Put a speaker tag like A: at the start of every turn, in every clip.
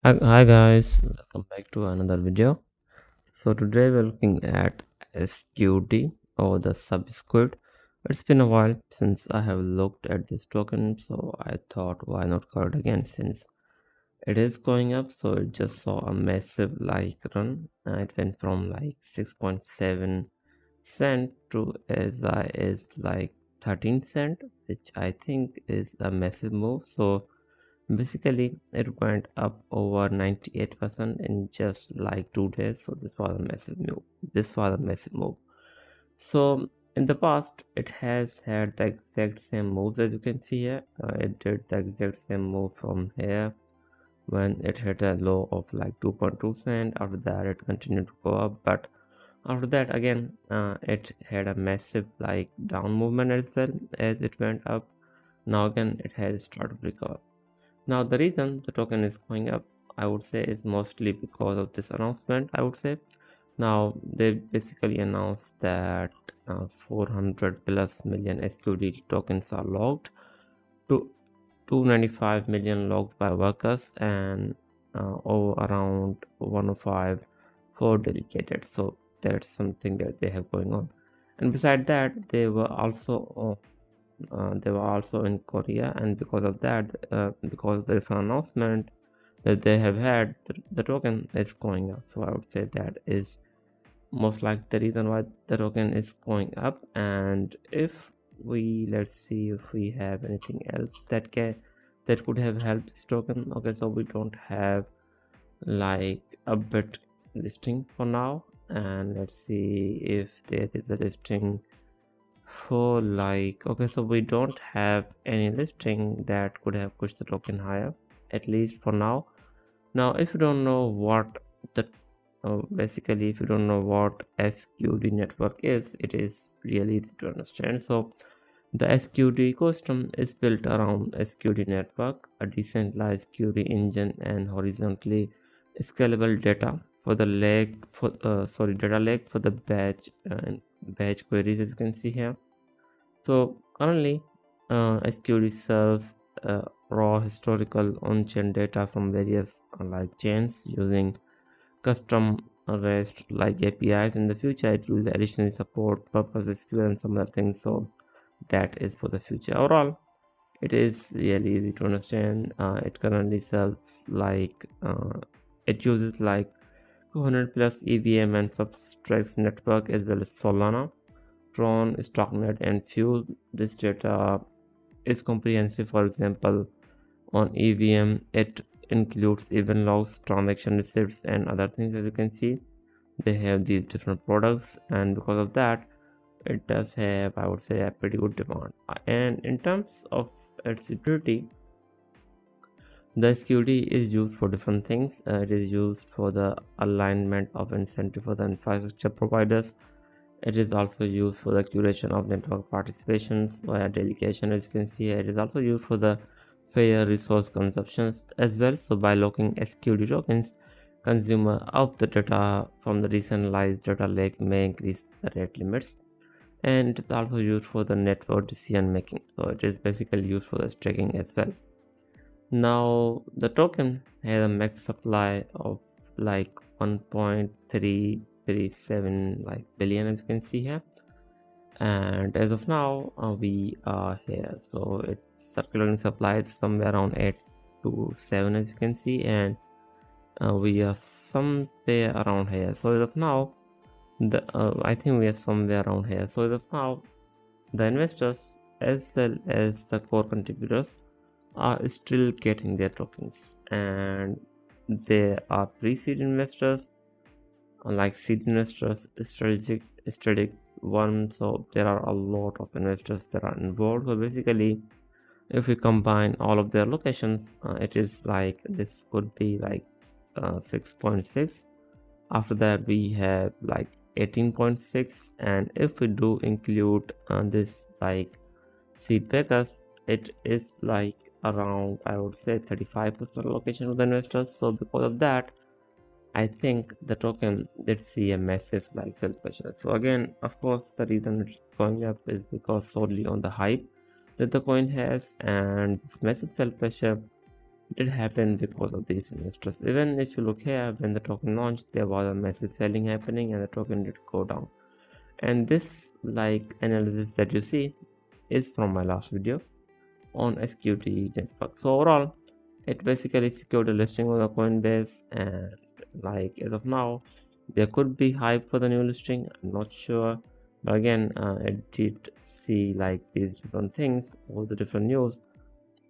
A: Hi guys, welcome back to another video. So today we're looking at SQD or the Subsquid. It's been a while since I have looked at this token, so I thought why not cover it again since it is going up. So it just saw a massive run. It went from like 6.7 cent to as high as like 13 cent, which I think is a massive move. So basically, it went up over 98% in just like 2 days. So this was a massive move. This was a massive move. So in the past, it has had the exact same moves as you can see here. It did the exact same move from here when it hit a low of like 2.2 cent. After that, it continued to go up, but after that again, it had a massive like down movement as well as it went up. Now again, it has started to recover. Now, the reason the token is going up, I would say, is mostly because of this announcement. I would say now they basically announced that 400 plus million SQD tokens are logged, to 295 million logged by workers, and over around 105 for delegated. So that's something that they have going on. And beside that, they were also in Korea, and because of that, because of the different announcement that they have had, the token is going up. So I would say that is most like the reason why the token is going up. And if we let's see if we have anything else that could have helped this token. Okay, so we don't have like a bit listing for now, and let's see if there is a listing for like, okay, so we don't have any listing that could have pushed the token higher, at least for now. Now if you don't know what the basically if you don't know what SQD network is, it is really easy to understand. So the SQD ecosystem is built around SQD network, a decentralized QD engine and horizontally scalable data for the lake for data lake for the batch queries, as you can see here. So currently, SQD serves raw historical on-chain data from various like chains using custom REST like APIs. In the future, it will additionally support purpose SQL and some other things. So that is for the future. Overall, it is really easy to understand. It currently serves like it uses like 200 plus EVM and Substract network as well as Solana, Tron, Stocknet, and Fuel. This data is comprehensive. For example, on EVM, it includes event logs, transaction receipts, and other things. As you can see, they have these different products, and because of that, it does have, I would say, a pretty good demand. And in terms of its utility, the SQD is used for different things. It is used for the alignment of incentive for the infrastructure providers. It is also used for the curation of network participations via delegation. As you can see, it is also used for the fair resource consumptions as well. So by locking SQD tokens, consumer of the data from the decentralized data lake may increase the rate limits. And it is also used for the network decision making. So it is basically used for the staking as well. Now the token has a max supply of like 1.337 like billion, as you can see here. And as of now, we are here. So it's circulating supply is somewhere around 8 to 7, as you can see, and we are somewhere around here. So as of now, the I think we are somewhere around here. So as of now, the investors as well as the core contributors are still getting their tokens, and there are pre-seed investors, like seed investors, strategic one. So there are a lot of investors that are involved. So basically, if we combine all of their locations, it is like this could be like 6.6. After that we have like 18.6, and if we do include this like seed packers, it is like around, I would say, 35% allocation to the investors. So because of that, I think the token did see a massive like sell pressure. So again, of course, the reason it's going up is because solely on the hype that the coin has, and this massive sell pressure did happen because of these investors. Even if you look here, when the token launched, there was a massive selling happening and the token did go down. And this like analysis that you see is from my last video on SQD Network. So overall, it basically secured a listing on the Coinbase, and like as of now, there could be hype for the new listing. I'm not sure, but again, it did see like these different things, all the different news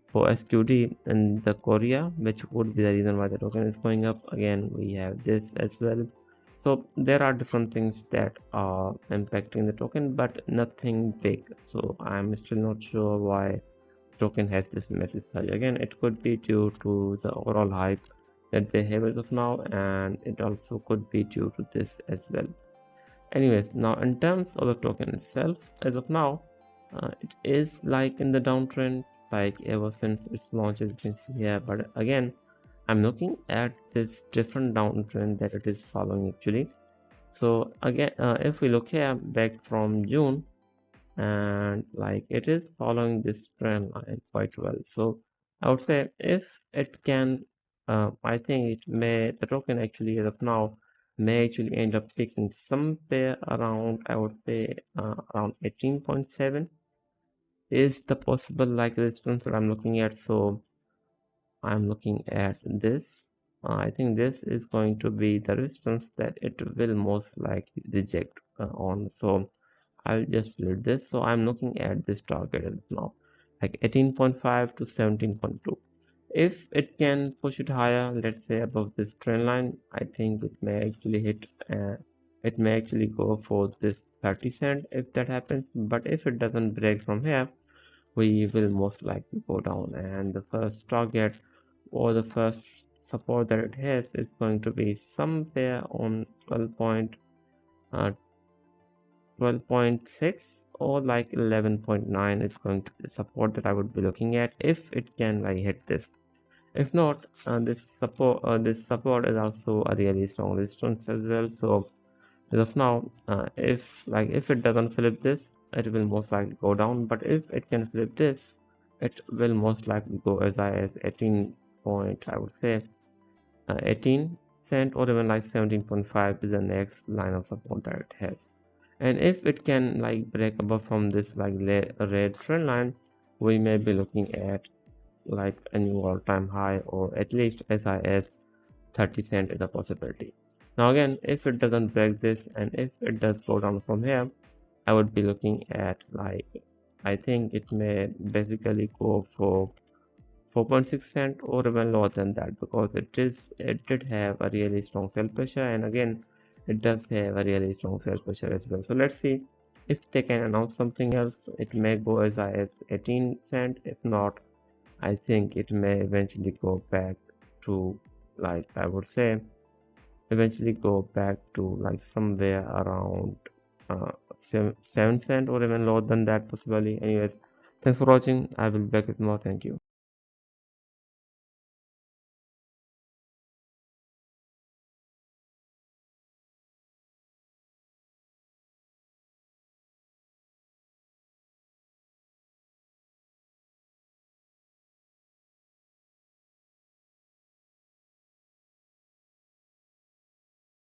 A: for SQD in the Korea, which would be the reason why the token is going up. Again, we have this as well. So there are different things that are impacting the token, but nothing big. So I'm still not sure why token has this massive surge. Again, it could be due to the overall hype that they have as of now, and it also could be due to this as well. Anyways, now in terms of the token itself, as of now, it is like in the downtrend, like ever since its launch, as you can see here. But again, I'm looking at this different downtrend that it is following actually. So again, if we look here back from June, and like it is following this trend line quite well. So I would say if it can, I think it may, the token actually as of now may actually end up picking somewhere around, I would say around 18.7 is the possible like resistance that I'm looking at. So I'm looking at this. I think this is going to be the resistance that it will most likely reject on. So I'll just delete this. So I'm looking at this target now, like 18.5 to 17.2. If it can push it higher, let's say above this trend line, I think it may actually hit, it may actually go for this 30 cent if that happens. But if it doesn't break from here, we will most likely go down, and the first target or the first support that it has is going to be somewhere on 12.6 or like 11.9 is going to be the support that I would be looking at if it can like hit this. If not, this support is also a really strong resistance as well. So as of now, if it doesn't flip this, it will most likely go down. But if it can flip this, it will most likely go as high as 18 point, I would say 18 cent, or even like 17.5 is the next line of support that it has. And if it can like break above from this like red trend line, we may be looking at like a new all-time high, or at least as high as 30 cent is a possibility. Now again, if it doesn't break this and if it does go down from here, I would be looking at like, I think it may basically go for 4.6 cent or even lower than that, because it did have a really strong sell pressure, and again it does have a really strong sell pressure as well. So let's see if they can announce something else. It may go as high as 18 cent. If not, I think it may eventually go back to like, I would say eventually go back to like somewhere around 7 cent or even lower than that possibly. Anyways, thanks for watching. I will be back with more. Thank you.